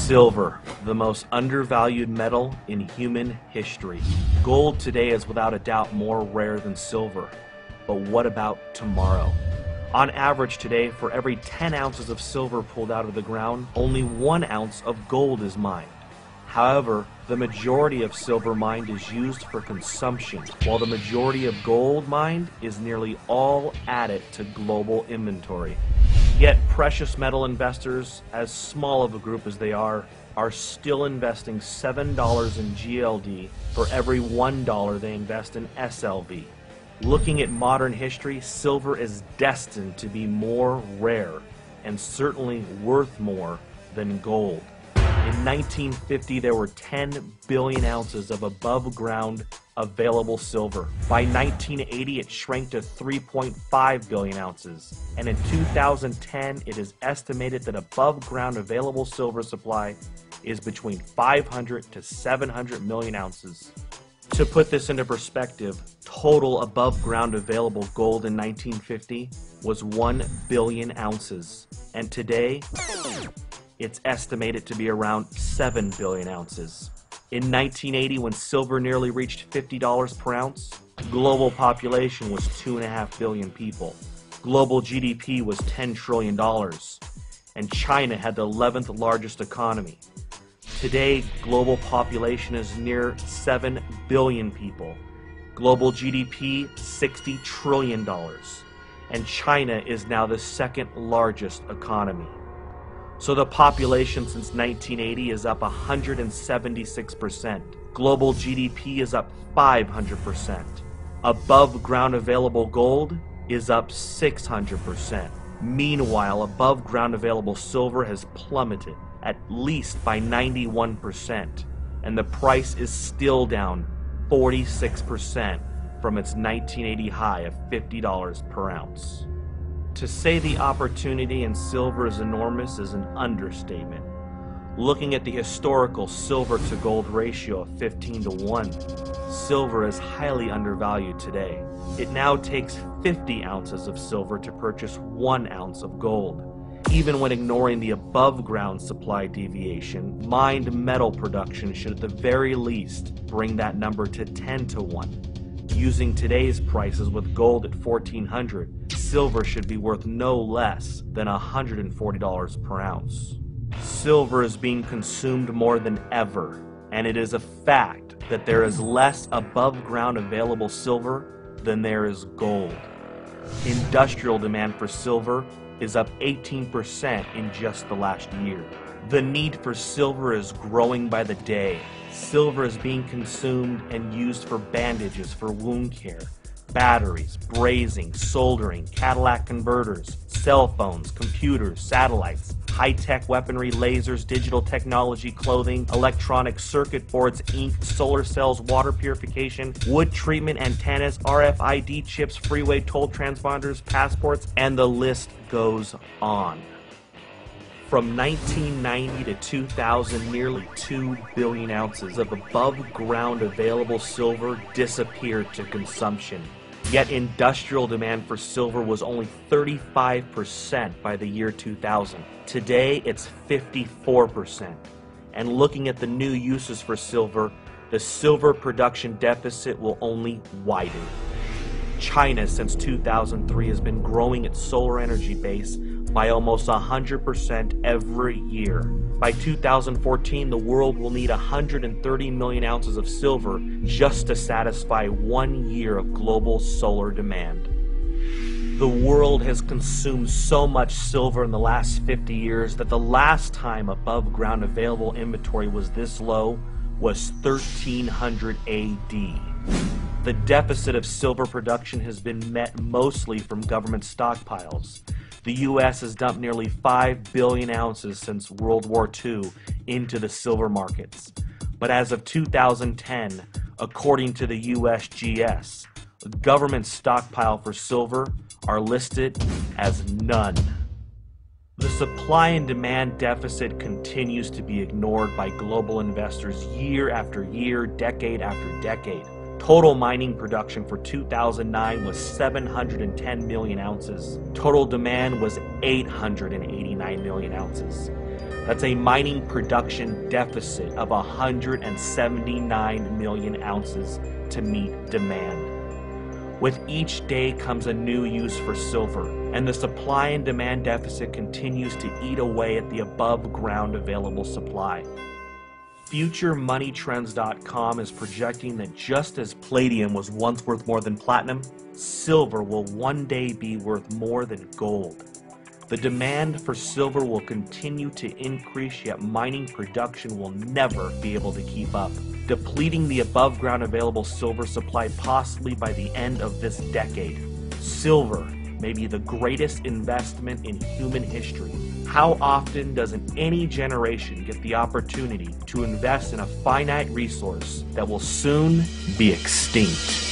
Silver, the most undervalued metal in human history. Gold today is without a doubt more rare than silver. But what about tomorrow? On average today, for every 10 ounces of silver pulled out of the ground, only 1 ounce of gold is mined. However, the majority of silver mined is used for consumption, while the majority of gold mined is nearly all added to global inventory. Yet precious metal investors, as small of a group as they are still investing $7 in GLD for every $1 they invest in SLV. Looking at modern history, silver is destined to be more rare and certainly worth more than gold. In 1950, there were 10 billion ounces of above-ground available silver. By 1980, it shrank to 3.5 billion ounces. And in 2010, it is estimated that above-ground available silver supply is between 500 to 700 million ounces. To put this into perspective, total above-ground available gold in 1950 was 1 billion ounces. And today, it's estimated to be around 7 billion ounces. In 1980, when silver nearly reached $50 per ounce, global population was 2.5 billion people. Global GDP was $10 trillion, and China had the 11th largest economy. Today, global population is near 7 billion people. Global GDP, $60 trillion, and China is now the second largest economy. So the population since 1980 is up 176%. Global GDP is up 500%. Above ground available gold is up 600%. Meanwhile, above ground available silver has plummeted at least by 91%, and the price is still down 46% from its 1980 high of $50 per ounce. To say the opportunity in silver is enormous is an understatement. Looking at the historical silver to gold ratio of 15 to 1, silver is highly undervalued today. It now takes 50 ounces of silver to purchase 1 ounce of gold. Even when ignoring the above ground supply deviation, mined metal production should at the very least bring that number to 10 to 1. Using today's prices with gold at $1,400, silver should be worth no less than $140 per ounce. Silver is being consumed more than ever, and it is a fact that there is less above ground available silver than there is gold. Industrial demand for silver is up 18% in just the last year. The need for silver is growing by the day. Silver is being consumed and used for bandages for wound care, batteries, brazing, soldering, Cadillac converters, cell phones, computers, satellites, high-tech weaponry, lasers, digital technology, clothing, electronic circuit boards, ink, solar cells, water purification, wood treatment, antennas, RFID chips, freeway toll transponders, passports, and the list goes on. From 1990 to 2000, nearly 2 billion ounces of above-ground available silver disappeared to consumption. Yet industrial demand for silver was only 35% by the year 2000. Today, it's 54%. And looking at the new uses for silver, the silver production deficit will only widen. China, since 2003, has been growing its solar energy base by almost 100% every year. By 2014, the world will need 130 million ounces of silver just to satisfy 1 year of global solar demand. The world has consumed so much silver in the last 50 years that the last time above ground available inventory was this low was 1300 AD. The deficit of silver production has been met mostly from government stockpiles. The U.S. has dumped nearly 5 billion ounces since World War II into the silver markets. But as of 2010, according to the USGS, the government stockpile for silver are listed as none. The supply and demand deficit continues to be ignored by global investors year after year, decade after decade. Total mining production for 2009 was 710 million ounces. Total demand was 889 million ounces. That's a mining production deficit of 179 million ounces to meet demand. With each day comes a new use for silver, and the supply and demand deficit continues to eat away at the above ground available supply. FutureMoneyTrends.com is projecting that just as palladium was once worth more than platinum, silver will one day be worth more than gold. The demand for silver will continue to increase, yet mining production will never be able to keep up, depleting the above ground available silver supply possibly by the end of this decade. Silver may be the greatest investment in human history. How often doesn't any generation get the opportunity to invest in a finite resource that will soon be extinct?